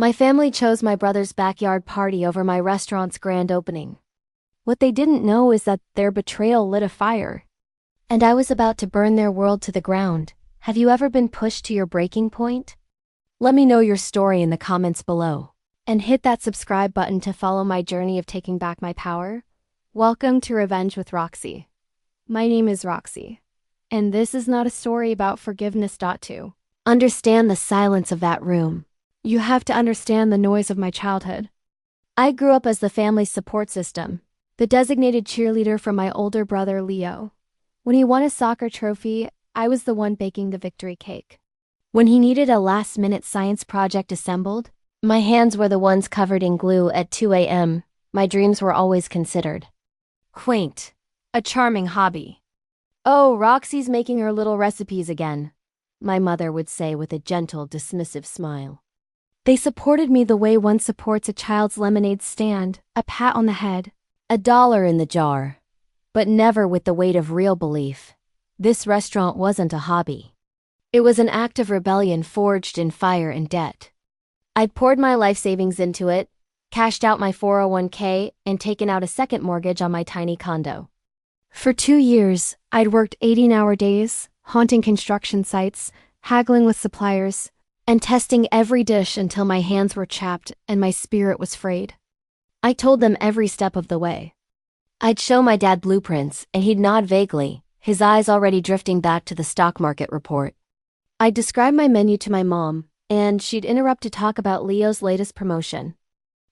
My family chose my brother's backyard party over my restaurant's grand opening. What they didn't know is that their betrayal lit a fire, and I was about to burn their world to the ground. Have you ever been pushed to your breaking point? Let me know your story in the comments below. And hit that subscribe button to follow my journey of taking back my power. Welcome to Revenge with Roxy. My name is Roxy, and this is not a story about forgiveness. To understand the silence of that room, you have to understand the noise of my childhood. I grew up as the family's support system, the designated cheerleader for my older brother Leo. When he won a soccer trophy, I was the one baking the victory cake. When he needed a last-minute science project assembled, my hands were the ones covered in glue at 2 a.m. My dreams were always considered quaint, a charming hobby. "Oh, Roxy's making her little recipes again," my mother would say with a gentle, dismissive smile. They supported me the way one supports a child's lemonade stand, a pat on the head, $1 in the jar, but never with the weight of real belief. This restaurant wasn't a hobby. It was an act of rebellion forged in fire and debt. I'd poured my life savings into it, cashed out my 401k, and taken out a second mortgage on my tiny condo. For 2 years, I'd worked 18-hour days, haunting construction sites, haggling with suppliers, and testing every dish until my hands were chapped and my spirit was frayed. I told them every step of the way. I'd show my dad blueprints, and he'd nod vaguely, his eyes already drifting back to the stock market report. I'd describe my menu to my mom, and she'd interrupt to talk about Leo's latest promotion.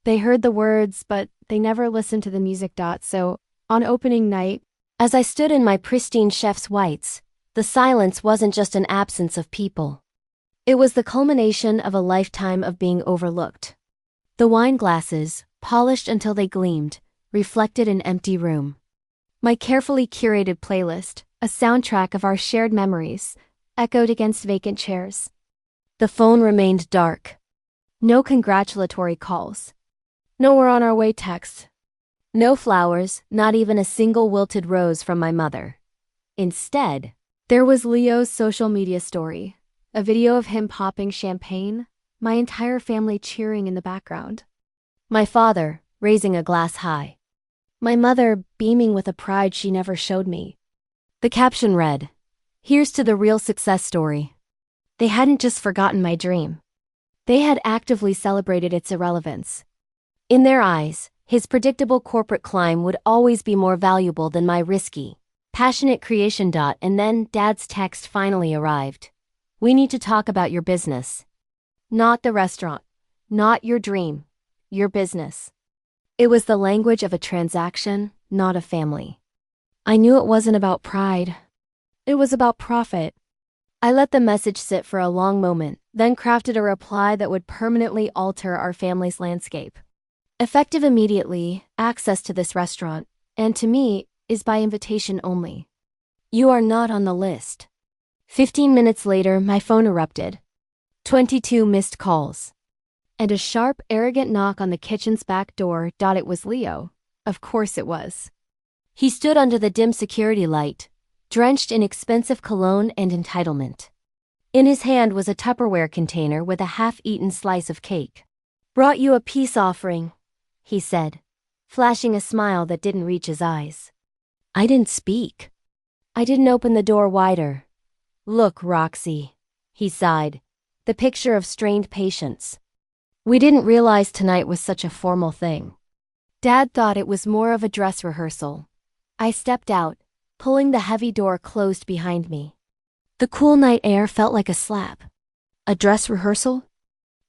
They heard the words, but they never listened to the music. So, on opening night, as I stood in my pristine chef's whites, the silence wasn't just an absence of people. It was the culmination of a lifetime of being overlooked. The wine glasses, polished until they gleamed, reflected an empty room. My carefully curated playlist, a soundtrack of our shared memories, echoed against vacant chairs. The phone remained dark. No congratulatory calls. No "we're on our way" texts. No flowers, not even a single wilted rose from my mother. Instead, there was Leo's social media story, a video of him popping champagne, my entire family cheering in the background. My father, raising a glass high. My mother, beaming with a pride she never showed me. The caption read, "Here's to the real success story." They hadn't just forgotten my dream. They had actively celebrated its irrelevance. In their eyes, his predictable corporate climb would always be more valuable than my risky, passionate creation. And then Dad's text finally arrived. "We need to talk about your business. Not the restaurant. Not your dream. Your business." It was the language of a transaction, not a family. I knew it wasn't about pride. It was about profit. I let the message sit for a long moment, then crafted a reply that would permanently alter our family's landscape. Effective immediately, access to this restaurant, and to me, is by invitation only. You are not on the list. 15 minutes later, my phone erupted. 22 missed calls. And a sharp, arrogant knock on the kitchen's back door. It was Leo. Of course it was. He stood under the dim security light, drenched in expensive cologne and entitlement. In his hand was a Tupperware container with a half-eaten slice of cake. "Brought you a peace offering," he said, flashing a smile that didn't reach his eyes. I didn't speak. I didn't open the door wider. "Look, Roxy," he sighed, the picture of strained patience. "We didn't realize tonight was such a formal thing. Dad thought it was more of a dress rehearsal." I stepped out, pulling the heavy door closed behind me. The cool night air felt like a slap. "A dress rehearsal?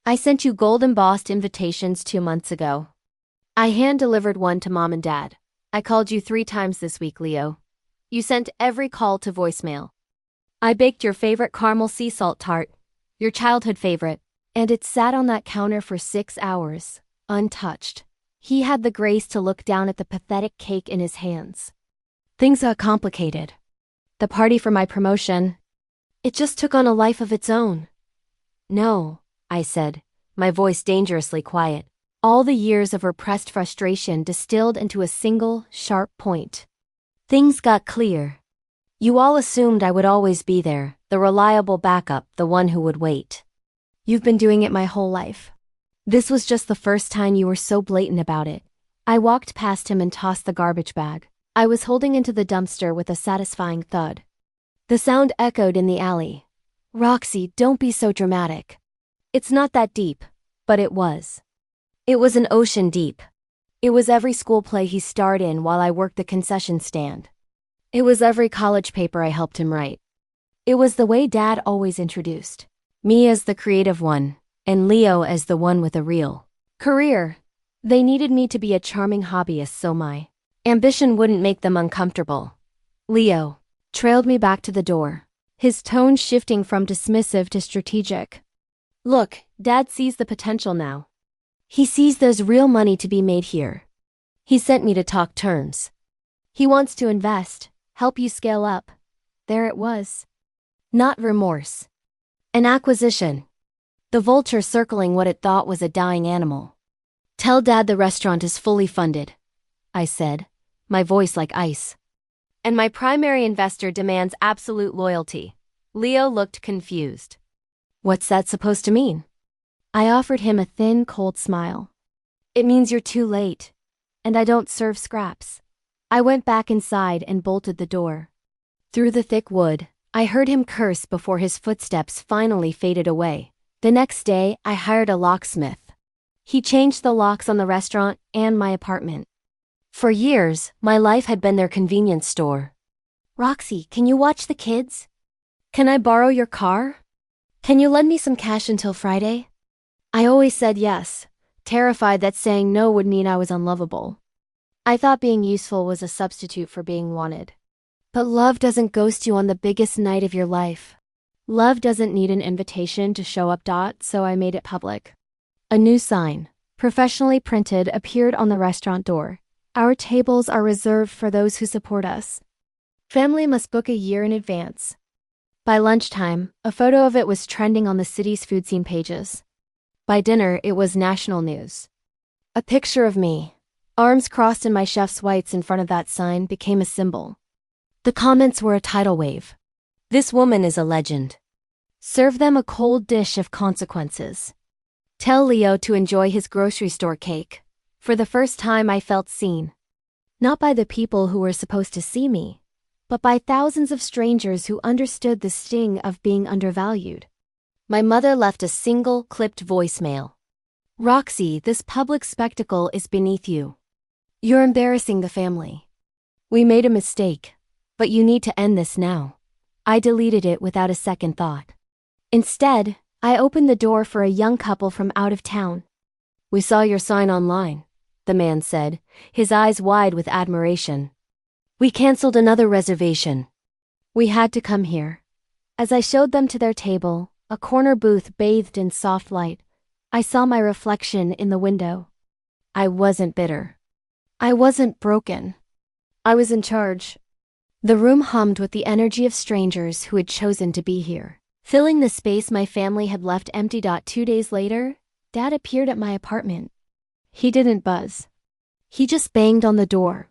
I sent you gold-embossed invitations 2 months ago. I hand-delivered one to Mom and Dad. I called you 3 times this week, Leo. You sent every call to voicemail. I baked your favorite caramel sea salt tart, your childhood favorite, and it sat on that counter for 6 hours, untouched." He had the grace to look down at the pathetic cake in his hands. "Things got complicated. The party for my promotion, it just took on a life of its own." "No," I said, my voice dangerously quiet. All the years of repressed frustration distilled into a single, sharp point. "Things got clear. You all assumed I would always be there, the reliable backup, the one who would wait. You've been doing it my whole life. This was just the first time you were so blatant about it. I walked past him and tossed the garbage bag. I was holding into the dumpster with a satisfying thud. The sound echoed in the alley. Roxy, don't be so dramatic. It's not that deep, but it was. It was an ocean deep. It was every school play he starred in while I worked the concession stand. It was every college paper I helped him write. It was the way Dad always introduced me as the creative one, and Leo as the one with a real career. They needed me to be a charming hobbyist so my ambition wouldn't make them uncomfortable. Leo trailed me back to the door, his tone shifting from dismissive to strategic. Look, Dad sees the potential now. He sees there's real money to be made here. He sent me to talk terms. He wants to invest, help you scale up. There it was. Not remorse. An acquisition. The vulture circling what it thought was a dying animal. Tell Dad the restaurant is fully funded, I said, my voice like ice. And my primary investor demands absolute loyalty. Leo looked confused. What's that supposed to mean? I offered him a thin, cold smile. It means you're too late, and I don't serve scraps. I went back inside and bolted the door. Through the thick wood, I heard him curse before his footsteps finally faded away. The next day, I hired a locksmith. He changed the locks on the restaurant and my apartment. For years, my life had been their convenience store. Roxy, can you watch the kids? Can I borrow your car? Can you lend me some cash until Friday? I always said yes, terrified that saying no would mean I was unlovable. I thought being useful was a substitute for being wanted. But love doesn't ghost you on the biggest night of your life. Love doesn't need an invitation to show up. So I made it public. A new sign, professionally printed, appeared on the restaurant door. Our tables are reserved for those who support us. Family must book a year in advance. By lunchtime, a photo of it was trending on the city's food scene pages. By dinner, it was national news. A picture of me, arms crossed in my chef's whites in front of that sign, became a symbol. The comments were a tidal wave. This woman is a legend. Serve them a cold dish of consequences. Tell Leo to enjoy his grocery store cake. For the first time, I felt seen. Not by the people who were supposed to see me, but by thousands of strangers who understood the sting of being undervalued. My mother left a single, clipped voicemail. Roxy, this public spectacle is beneath you. You're embarrassing the family. We made a mistake, but you need to end this now. I deleted it without a second thought. Instead, I opened the door for a young couple from out of town. We saw your sign online, the man said, his eyes wide with admiration. We canceled another reservation. We had to come here. As I showed them to their table, a corner booth bathed in soft light, I saw my reflection in the window. I wasn't bitter. I wasn't broken. I was in charge. The room hummed with the energy of strangers who had chosen to be here, filling the space my family had left empty. 2 days later, Dad appeared at my apartment. He didn't buzz. He just banged on the door.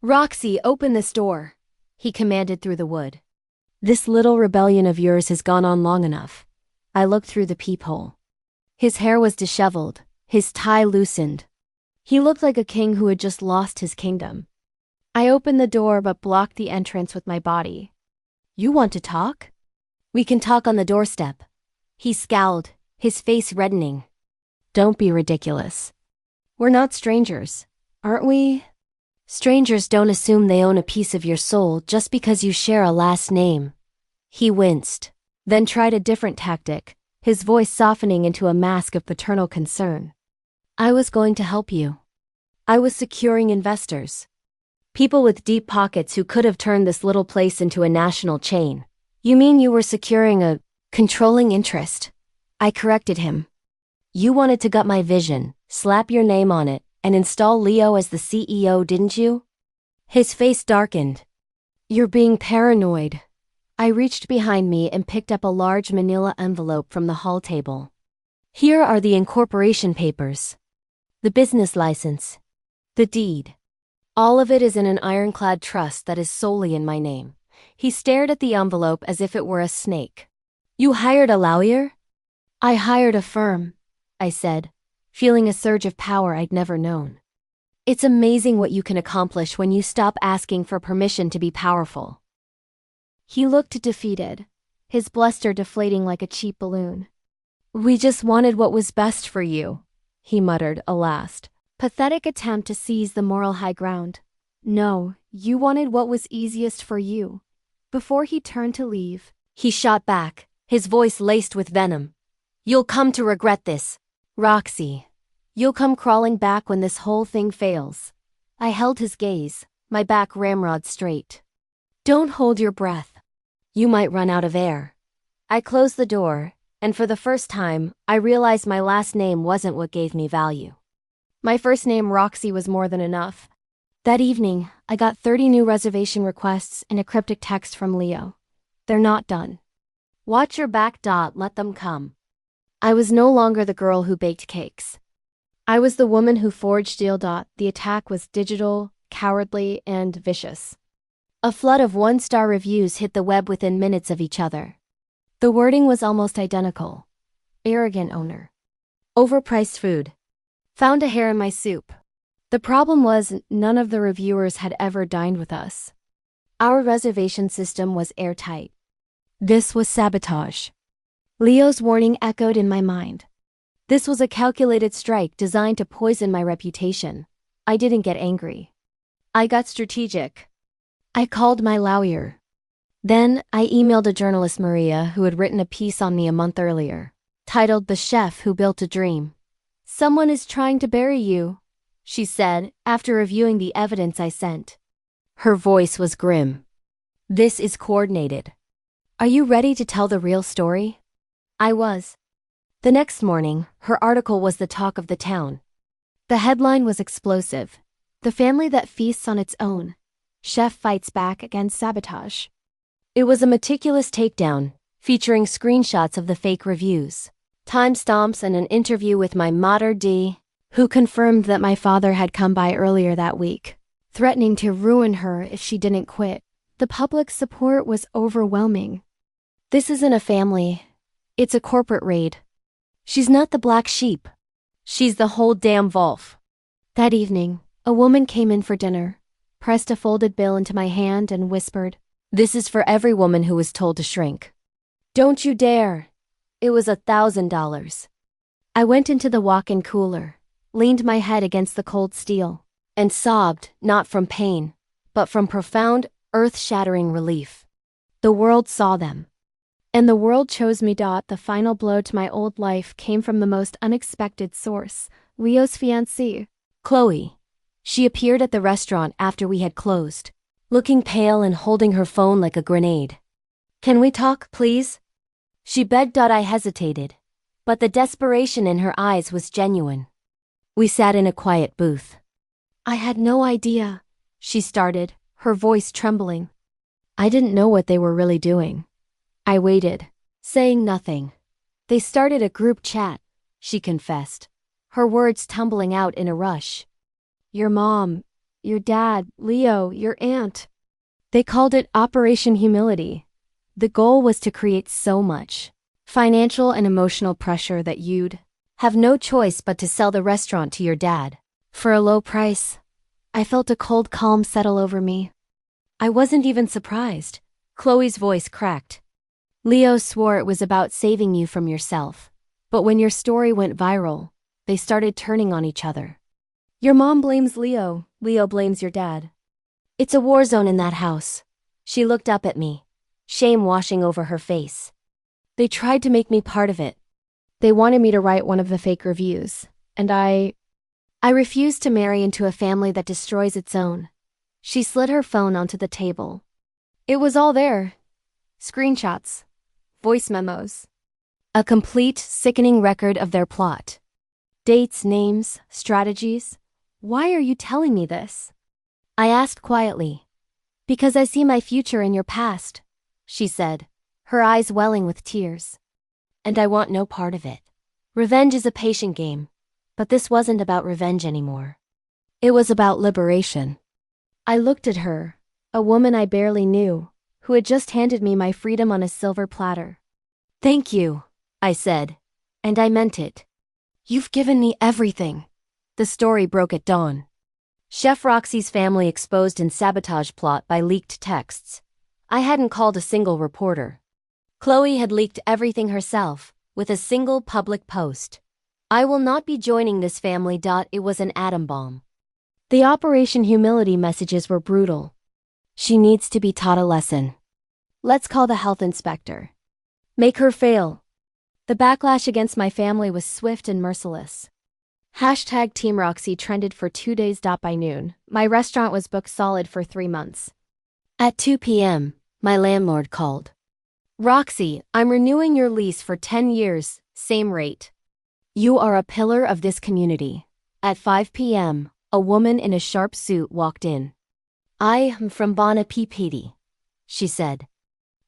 Roxy, open this door, he commanded through the wood. This little rebellion of yours has gone on long enough. I looked through the peephole. His hair was disheveled, his tie loosened. He looked like a king who had just lost his kingdom. I opened the door but blocked the entrance with my body. You want to talk? We can talk on the doorstep. He scowled, his face reddening. Don't be ridiculous. We're not strangers, aren't we? Strangers don't assume they own a piece of your soul just because you share a last name. He winced, then tried a different tactic, his voice softening into a mask of paternal concern. I was going to help you. I was securing investors. People with deep pockets who could have turned this little place into a national chain. You mean you were securing a controlling interest? I corrected him. You wanted to gut my vision, slap your name on it, and install Leo as the CEO, didn't you? His face darkened. You're being paranoid. I reached behind me and picked up a large manila envelope from the hall table. Here are the incorporation papers. The business license. The deed. All of it is in an ironclad trust that is solely in my name. He stared at the envelope as if it were a snake. You hired a lawyer? I hired a firm, I said, feeling a surge of power I'd never known. It's amazing what you can accomplish when you stop asking for permission to be powerful. He looked defeated, his bluster deflating like a cheap balloon. We just wanted what was best for you, he muttered, a last pathetic attempt to seize the moral high ground. No, you wanted what was easiest for you. Before he turned to leave, he shot back, his voice laced with venom. You'll come to regret this, Roxy. You'll come crawling back when this whole thing fails. I held his gaze, my back ramrod straight. Don't hold your breath. You might run out of air. I closed the door, and for the first time, I realized my last name wasn't what gave me value. My first name, Roxy, was more than enough. That evening, I got 30 new reservation requests and a cryptic text from Leo. They're not done. Watch your back. Let them come. I was no longer the girl who baked cakes. I was the woman who forged steel. The attack was digital, cowardly, and vicious. A flood of one-star reviews hit the web within minutes of each other. The wording was almost identical. Arrogant owner. Overpriced food. Found a hair in my soup. The problem was none of the reviewers had ever dined with us. Our reservation system was airtight. This was sabotage. Leo's warning echoed in my mind. This was a calculated strike designed to poison my reputation. I didn't get angry. I got strategic. I called my lawyer. Then I emailed a journalist, Maria, who had written a piece on me a month earlier, titled "The Chef Who Built a Dream." Someone is trying to bury you, she said, after reviewing the evidence I sent. Her voice was grim. This is coordinated. Are you ready to tell the real story? I was. The next morning, her article was the talk of the town. The headline was explosive. The family that feasts on its own. Chef fights back against sabotage. It was a meticulous takedown, featuring screenshots of the fake reviews, timestamps, and an interview with my mater d', who confirmed that my father had come by earlier that week, threatening to ruin her if she didn't quit. The public's support was overwhelming. This isn't a family. It's a corporate raid. She's not the black sheep. She's the whole damn Wolf. That evening, a woman came in for dinner, pressed a folded bill into my hand and whispered, "This is for every woman who was told to shrink. Don't you dare." It was $1,000. I went into the walk-in cooler, leaned my head against the cold steel, and sobbed, not from pain, but from profound, earth-shattering relief. The world saw them. And the world chose me. The final blow to my old life came from the most unexpected source, Leo's fiancée, Chloe. She appeared at the restaurant after we had closed, looking pale and holding her phone like a grenade. "Can we talk, please?" she begged. I hesitated, but the desperation in her eyes was genuine. We sat in a quiet booth. "I had no idea," she started, her voice trembling. I didn't know what they were really doing. I waited, saying nothing. "They started a group chat," she confessed, her words tumbling out in a rush. "Your mom, your dad, Leo, your aunt. They called it Operation Humility. The goal was to create so much financial and emotional pressure that you'd have no choice but to sell the restaurant to your dad for a low price." I felt a cold calm settle over me. I wasn't even surprised. Chloe's voice cracked. "Leo swore it was about saving you from yourself. But when your story went viral, they started turning on each other. Your mom blames Leo, Leo blames your dad. It's a war zone in that house." She looked up at me, shame washing over her face. "They tried to make me part of it. They wanted me to write one of the fake reviews, and I refused to marry into a family that destroys its own." She slid her phone onto the table. It was all there. Screenshots. Voice memos. A complete, sickening record of their plot. Dates, names, strategies. "Why are you telling me this?" I asked quietly. "Because I see my future in your past," she said, her eyes welling with tears. "And I want no part of it. Revenge is a patient game, but this wasn't about revenge anymore. It was about liberation." I looked at her, a woman I barely knew, who had just handed me my freedom on a silver platter. "Thank you," I said, and I meant it. You've given me everything. The story broke at dawn. Chef Roxy's family exposed in sabotage plot by leaked texts. I hadn't called a single reporter. Chloe had leaked everything herself, with a single public post. I will not be joining this family. It was an atom bomb. The Operation Humility messages were brutal. She needs to be taught a lesson. Let's call the health inspector. Make her fail. The backlash against my family was swift and merciless. Hashtag Team Roxy trended for 2 days. By noon, my restaurant was booked solid for 3 months. At 2 p.m., my landlord called. Roxy, I'm renewing your lease for 10 years, same rate. You are a pillar of this community. At 5 p.m., a woman in a sharp suit walked in. I am from Bon Appetit, she said.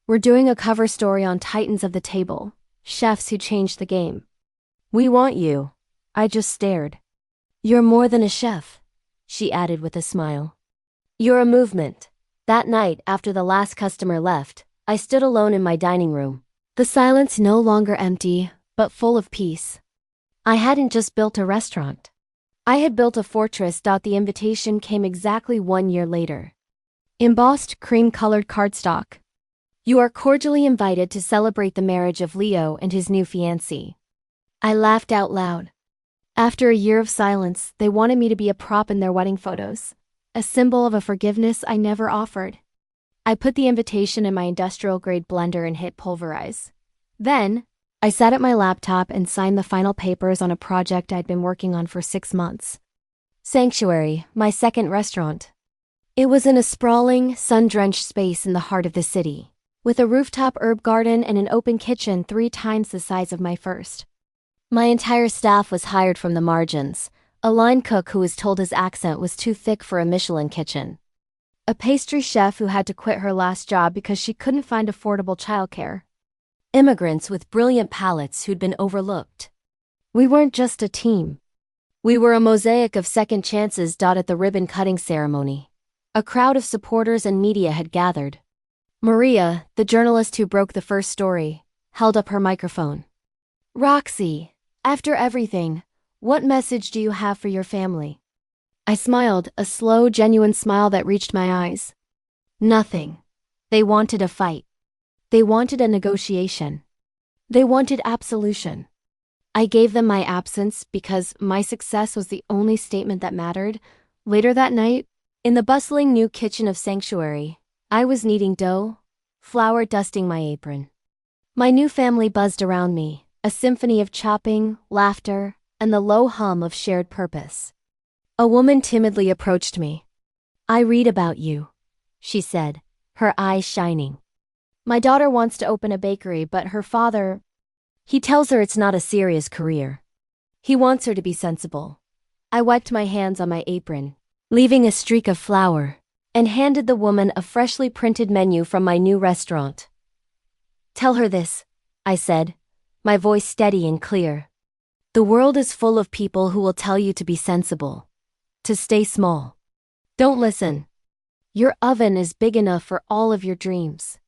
We're doing a cover story on Titans of the Table, chefs who changed the game. We want you. I just stared. You're more than a chef, she added with a smile. You're a movement. That night, after the last customer left, I stood alone in my dining room. The silence no longer empty, but full of peace. I hadn't just built a restaurant. I had built a fortress. The invitation came exactly 1 year later. Embossed cream-colored cardstock. You are cordially invited to celebrate the marriage of Leo and his new fiancée. I laughed out loud. After a year of silence, they wanted me to be a prop in their wedding photos, a symbol of a forgiveness I never offered. I put the invitation in my industrial-grade blender and hit pulverize. Then, I sat at my laptop and signed the final papers on a project I'd been working on for 6 months. Sanctuary, my second restaurant. It was in a sprawling, sun-drenched space in the heart of the city, with a rooftop herb garden and an open kitchen 3 times the size of my first. My entire staff was hired from the margins, a line cook who was told his accent was too thick for a Michelin kitchen, a pastry chef who had to quit her last job because she couldn't find affordable childcare, immigrants with brilliant palates who'd been overlooked. We weren't just a team. We were a mosaic of second chances. At the ribbon-cutting ceremony, a crowd of supporters and media had gathered. Maria, the journalist who broke the first story, held up her microphone. Roxy, after everything, what message do you have for your family? I smiled, a slow, genuine smile that reached my eyes. Nothing. They wanted a fight. They wanted a negotiation. They wanted absolution. I gave them my absence because my success was the only statement that mattered. Later that night, in the bustling new kitchen of Sanctuary, I was kneading dough, flour dusting my apron. My new family buzzed around me, a symphony of chopping, laughter, and the low hum of shared purpose. A woman timidly approached me. I read about you, she said, her eyes shining. My daughter wants to open a bakery, but her father, he tells her it's not a serious career. He wants her to be sensible. I wiped my hands on my apron, leaving a streak of flour, and handed the woman a freshly printed menu from my new restaurant. Tell her this, I said, my voice steady and clear. The world is full of people who will tell you to be sensible, to stay small. Don't listen. Your oven is big enough for all of your dreams.